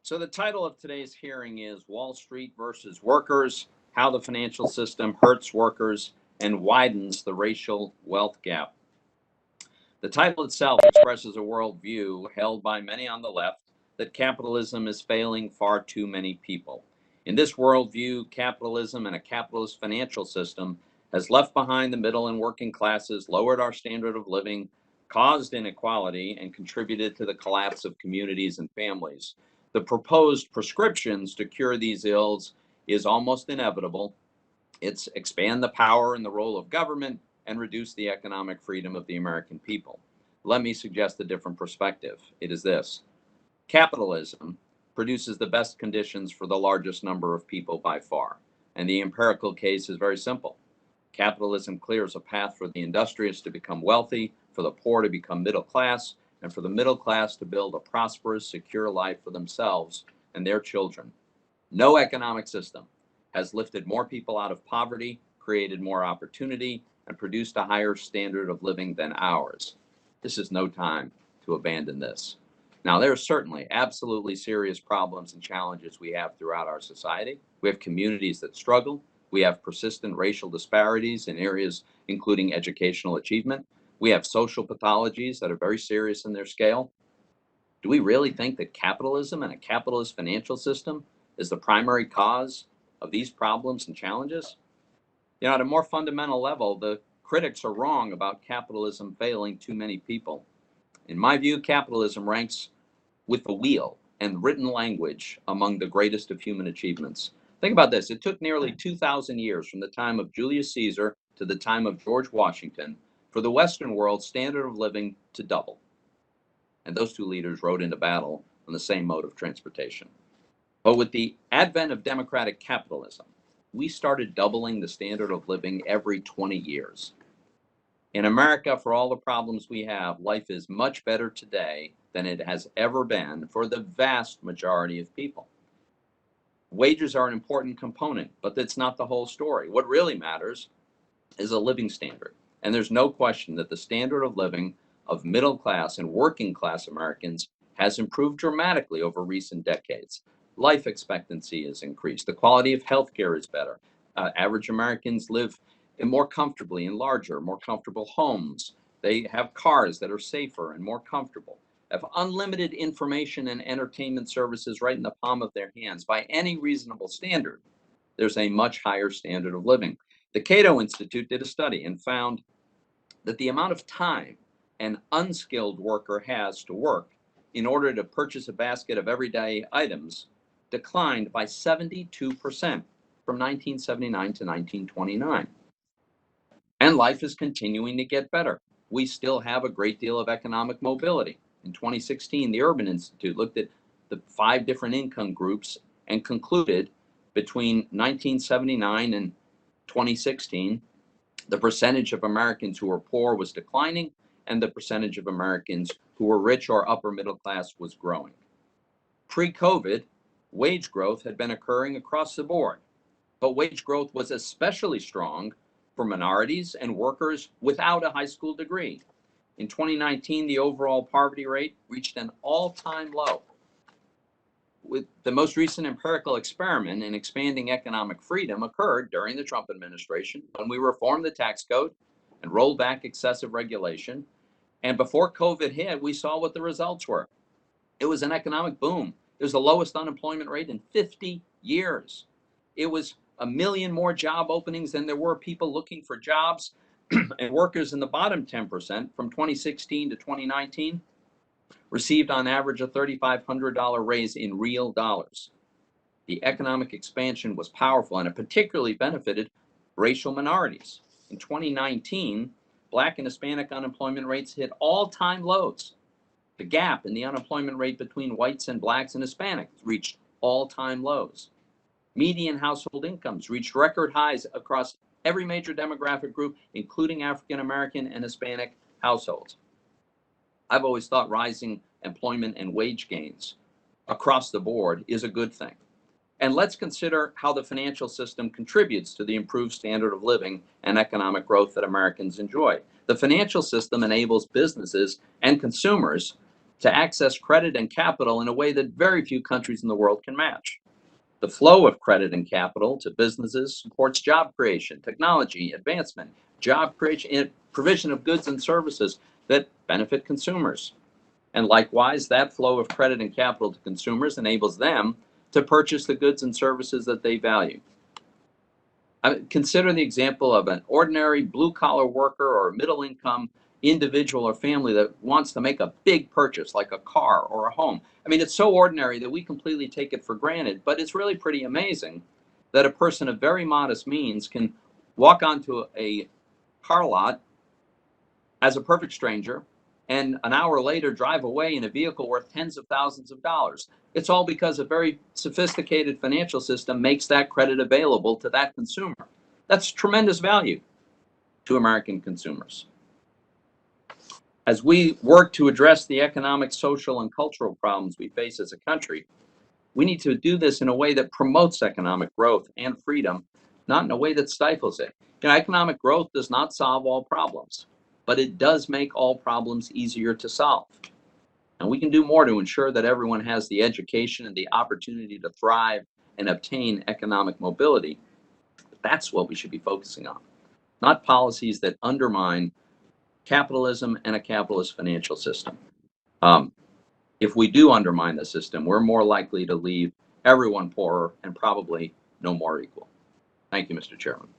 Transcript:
So the title of today's hearing is Wall Street versus Workers, How the Financial System Hurts Workers and Widens the Racial Wealth Gap. The title itself expresses a worldview held by many on the left that capitalism is failing far too many people. In this worldview, capitalism and a capitalist financial system has left behind the middle and working classes, lowered our standard of living, caused inequality, and contributed to the collapse of communities and families. The proposed prescriptions to cure these ills is almost inevitable. It's expand the power and the role of government and reduce the economic freedom of the American people. Let me suggest a different perspective. It is this: capitalism produces the best conditions for the largest number of people by far. And the empirical case is very simple. Capitalism clears a path for the industrious to become wealthy, for the poor to become middle class, and for the middle class to build a prosperous, secure life for themselves and their children. No economic system has lifted more people out of poverty, created more opportunity, and produced a higher standard of living than ours. This is no time to abandon this. Now, there are certainly absolutely serious problems and challenges we have throughout our society. We have communities that struggle. We have persistent racial disparities in areas including educational achievement. We have social pathologies that are very serious in their scale. Do we really think that capitalism and a capitalist financial system is the primary cause of these problems and challenges? At a more fundamental level, the critics are wrong about capitalism failing too many people. In my view, capitalism ranks with the wheel and written language among the greatest of human achievements. Think about this. It took nearly 2,000 years from the time of Julius Caesar to the time of George Washington for the Western world's standard of living to double. And those two leaders rode into battle on the same mode of transportation. But with the advent of democratic capitalism, we started doubling the standard of living every 20 years. In America, for all the problems we have, life is much better today than it has ever been for the vast majority of people. Wages are an important component, but that's not the whole story. What really matters is a living standard. And there's no question that the standard of living of middle class and working class Americans has improved dramatically over recent decades. Life expectancy has increased. The quality of healthcare is better. Average Americans live more comfortably in larger, more comfortable homes. They have cars that are safer and more comfortable, have unlimited information and entertainment services right in the palm of their hands. By any reasonable standard, there's a much higher standard of living. The Cato Institute did a study and found that the amount of time an unskilled worker has to work in order to purchase a basket of everyday items declined by 72% from 1979 to 1929. And life is continuing to get better. We still have a great deal of economic mobility. In 2016, the Urban Institute looked at the 5 different income groups and concluded between 1979 and 2016, the percentage of Americans who were poor was declining, and the percentage of Americans who were rich or upper middle class was growing. Pre-COVID, wage growth had been occurring across the board, but wage growth was especially strong for minorities and workers without a high school degree. In 2019, the overall poverty rate reached an all-time low. With the most recent empirical experiment in expanding economic freedom occurred during the Trump administration when we reformed the tax code and rolled back excessive regulation. And before COVID hit, we saw what the results were. It was an economic boom. It was the lowest unemployment rate in 50 years. It was 1 million more job openings than there were people looking for jobs. And workers in the bottom 10% from 2016 to 2019 received on average a $3,500 raise in real dollars. The economic expansion was powerful, and it particularly benefited racial minorities. In 2019, Black and Hispanic unemployment rates hit all-time lows. The gap in the unemployment rate between whites and blacks and Hispanics reached all-time lows. Median household incomes reached record highs across every major demographic group, including African American and Hispanic households. I've always thought rising employment and wage gains across the board is a good thing. And let's consider how the financial system contributes to the improved standard of living and economic growth that Americans enjoy. The financial system enables businesses and consumers to access credit and capital in a way that very few countries in the world can match. The flow of credit and capital to businesses supports job creation, technology advancement, job creation, and provision of goods and services that benefit consumers. And likewise, that flow of credit and capital to consumers enables them to purchase the goods and services that they value. Consider the example of an ordinary blue-collar worker or a middle-income individual or family that wants to make a big purchase like a car or a home. I mean, it's so ordinary that we completely take it for granted, but it's really pretty amazing that a person of very modest means can walk onto a car lot as a perfect stranger and an hour later drive away in a vehicle worth tens of thousands of dollars. It's all because a very sophisticated financial system makes that credit available to that consumer. That's tremendous value to American consumers. As we work to address the economic, social, and cultural problems we face as a country, we need to do this in a way that promotes economic growth and freedom, not in a way that stifles it. Economic growth does not solve all problems, but it does make all problems easier to solve. And we can do more to ensure that everyone has the education and the opportunity to thrive and obtain economic mobility. That's what we should be focusing on, not policies that undermine capitalism and a capitalist financial system. If we do undermine the system, we're more likely to leave everyone poorer and probably no more equal. Thank you, Mr. Chairman.